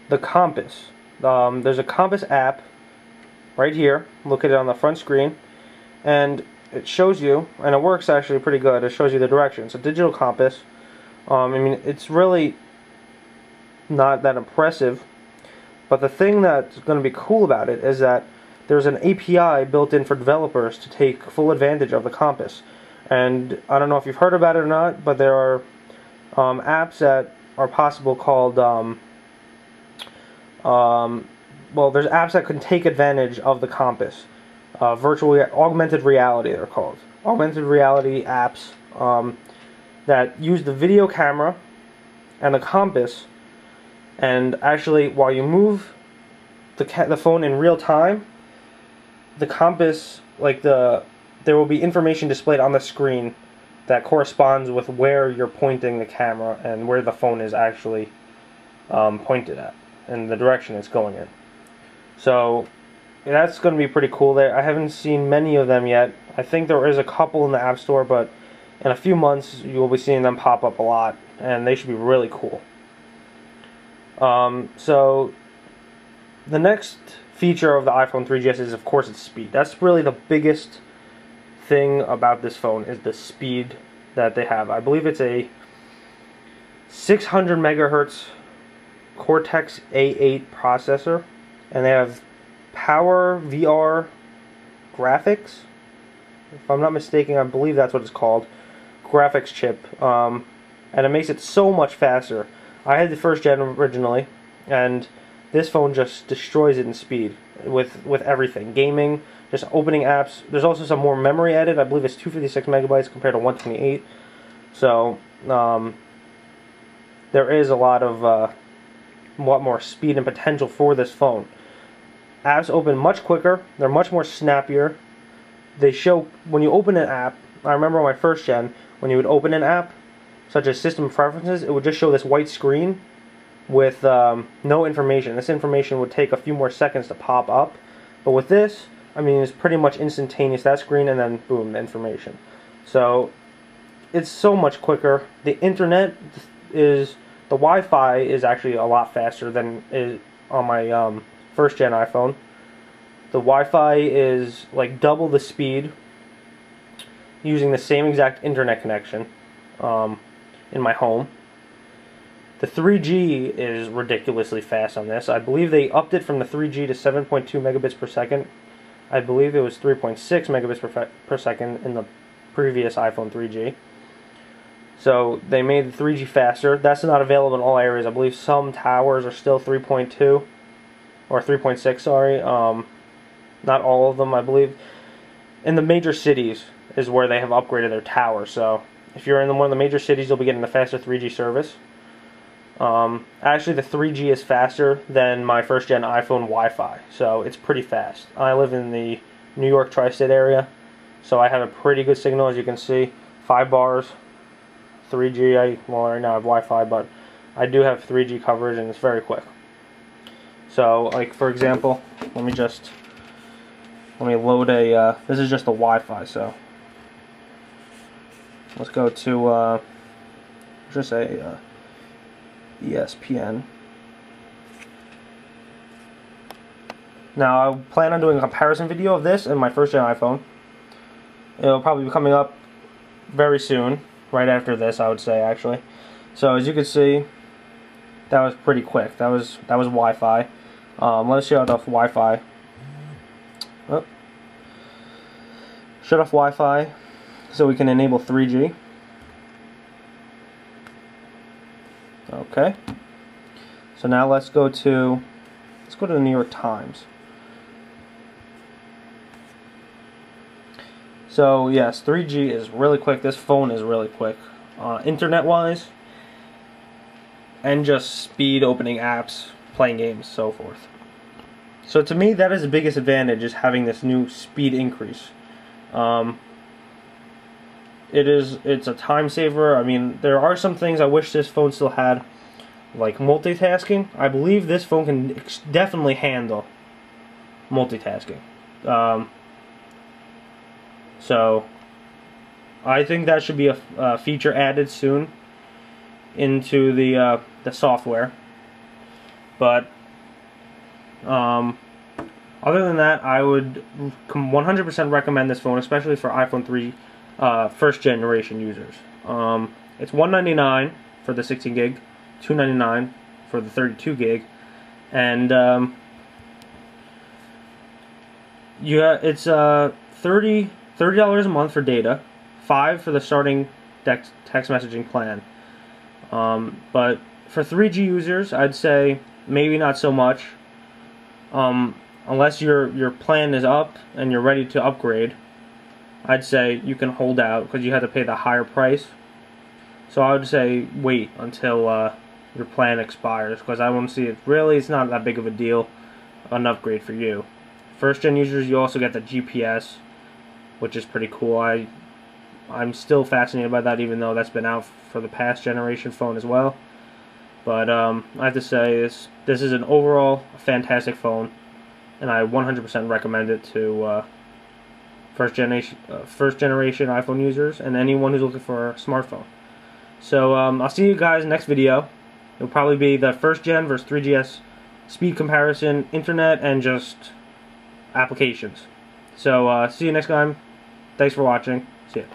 the compass. There's a compass app right here. Look at it on the front screen, and it shows you, and it works actually pretty good. It shows you the direction. It's a digital compass. I mean, it's really not that impressive, but the thing that's going to be cool about it is that there's an API built in for developers to take full advantage of the compass. And I don't know if you've heard about it or not, but there are apps that are possible called well, there's apps that can take advantage of the compass. Augmented reality, they're called. Augmented reality apps that use the video camera and the compass, and actually, while you move the phone in real time, the compass, there will be information displayed on the screen that corresponds with where you're pointing the camera and where the phone is actually pointed at, and the direction it's going in. So that's going to be pretty cool there. I haven't seen many of them yet. I think there is a couple in the App Store, but in a few months you will be seeing them pop up a lot, and they should be really cool. So the next feature of the iPhone 3GS is, of course, its speed. That's really the biggest thing about this phone, is the speed that they have. I believe it's a 600 megahertz Cortex A8 processor, and they have Power VR graphics. If I'm not mistaken, I believe that's what it's called. Graphics chip. And it makes it so much faster. I had the first gen originally, and this phone just destroys it in speed with everything. Gaming, just opening apps. There's also some more memory added. I believe it's 256 megabytes compared to 128. So there is a lot more speed and potential for this phone. Apps open much quicker. They're much more snappier. They show, when you open an app, I remember on my first gen, when you would open an app, such as System Preferences, it would just show this white screen with no information. This information would take a few more seconds to pop up. But with this, I mean, it's pretty much instantaneous, that screen, and then boom, the information. So it's so much quicker. The internet the Wi-Fi is actually a lot faster than is on my first gen iPhone. The Wi-Fi is like double the speed, using the same exact internet connection in my home. The 3G is ridiculously fast on this. I believe they upped it from the 3G to 7.2 megabits per second. I believe it was 3.6 megabits per second in the previous iPhone 3G. So they made the 3G faster. That's not available in all areas. I believe some towers are still 3.2 or 3.6, sorry. Not all of them, I believe. In the major cities is where they have upgraded their towers. So if you're in one of the major cities, you'll be getting the faster 3G service. Actually, the 3G is faster than my first gen iPhone Wi-Fi, so it's pretty fast. I live in the New York tri-state area, so I have a pretty good signal, as you can see. 5 bars, 3G. Well, right now I have Wi-Fi, but I do have 3G coverage, and it's very quick. So, like, for example, let me load a, this is just the Wi-Fi, so let's go to, just a, ESPN. Now, I plan on doing a comparison video of this and my first gen iPhone. It'll probably be coming up very soon, right after this, I would say, actually. So, as you can see, that was pretty quick. That was Wi-Fi. Let's shut off Wi-Fi. Oh. Shut off Wi-Fi so we can enable 3G. Okay. So now let's go to the New York Times. So yes, 3G is really quick. This phone is really quick, internet-wise, and just speed opening apps, playing games, so forth. So to me, that is the biggest advantage, is having this new speed increase. It's a time saver. I mean, there are some things I wish this phone still had, like multitasking. I believe this phone can definitely handle multitasking. So I think that should be a feature added soon into the software. But Other than that, I would 100% recommend this phone, especially for iPhone 3 first generation users. It's $199 for the 16 gig, $299 for the 32 gig, and it's $30 a month for data, $5 for the starting text messaging plan. But for 3G users, I'd say maybe not so much. Unless your plan is up and you're ready to upgrade, I'd say you can hold out because you have to pay the higher price. So I would say wait until your plan expires, because I won't see it. Really, it's not that big of a deal, an upgrade for you. First gen users, you also get the GPS, which is pretty cool. I'm still fascinated by that, even though that's been out for the past generation phone as well. But I have to say, this is an overall fantastic phone, and I 100% recommend it to first generation iPhone users and anyone who's looking for a smartphone. So I'll see you guys next video. It'll probably be the first gen versus 3GS speed comparison, internet, and just applications. So see you next time. Thanks for watching. See ya.